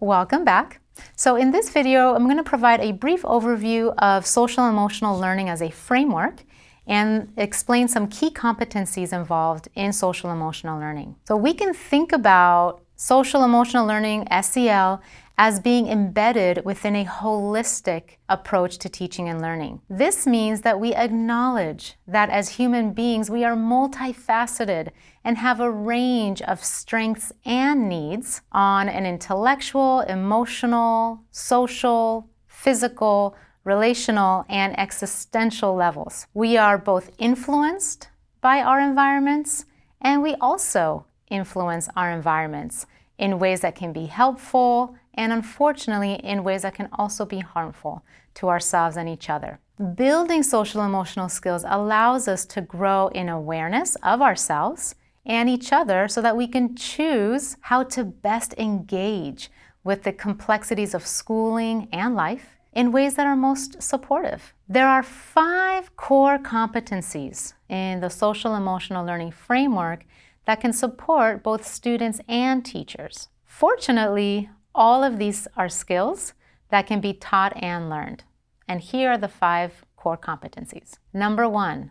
Welcome back. So in this video, I'm going to provide a brief overview of social emotional learning as a framework and explain some key competencies involved in social emotional learning. So we can think about social emotional learning, SEL, as being embedded within a holistic approach to teaching and learning. This means that we acknowledge that as human beings, we are multifaceted and have a range of strengths and needs on an intellectual, emotional, social, physical, relational, and existential levels. We are both influenced by our environments, and we also influence our environments in ways that can be helpful and, unfortunately, in ways that can also be harmful to ourselves and each other. Building social emotional skills allows us to grow in awareness of ourselves and each other so that we can choose how to best engage with the complexities of schooling and life in ways that are most supportive. There are 5 core competencies in the social emotional learning framework that can support both students and teachers. Fortunately, all of these are skills that can be taught and learned. And here are the 5 core competencies. Number 1,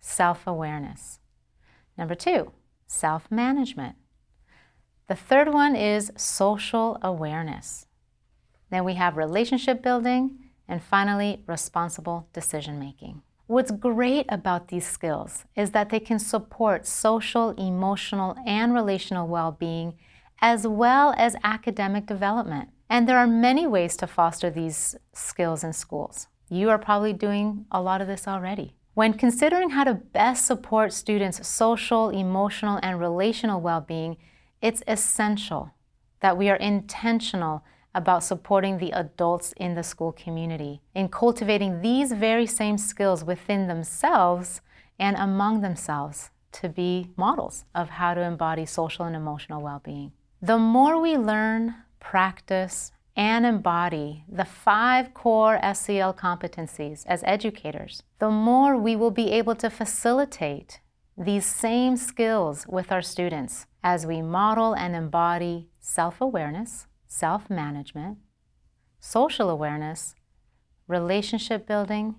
self-awareness. Number 2, self-management. The third one is social awareness. Then we have relationship building, and finally, responsible decision-making. What's great about these skills is that they can support social, emotional, and relational well-being, as well as academic development. And there are many ways to foster these skills in schools. You are probably doing a lot of this already. When considering how to best support students' social, emotional, and relational well-being, it's essential that we are intentional about supporting the adults in the school community in cultivating these very same skills within themselves and among themselves to be models of how to embody social and emotional well-being. The more we learn, practice, and embody the 5 core SEL competencies as educators, the more we will be able to facilitate these same skills with our students as we model and embody self-awareness, self-management, social awareness, relationship building,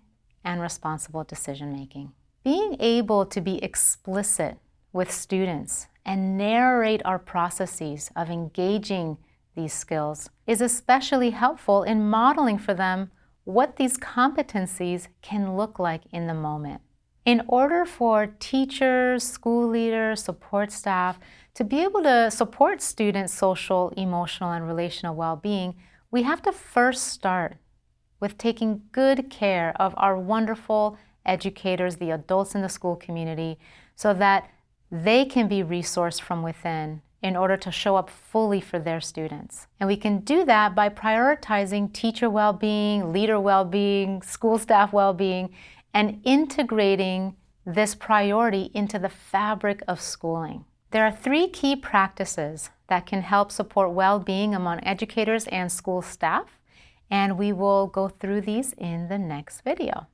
and responsible decision-making. Being able to be explicit with students and narrate our processes of engaging these skills is especially helpful in modeling for them what these competencies can look like in the moment. In order for teachers, school leaders, support staff to be able to support students' social, emotional, and relational well-being, we have to first start with taking good care of our wonderful educators, the adults in the school community, so that they can be resourced from within in order to show up fully for their students. And we can do that by prioritizing teacher well-being, leader well-being, school staff well-being, and integrating this priority into the fabric of schooling. There are 3 key practices that can help support well-being among educators and school staff, and we will go through these in the next video.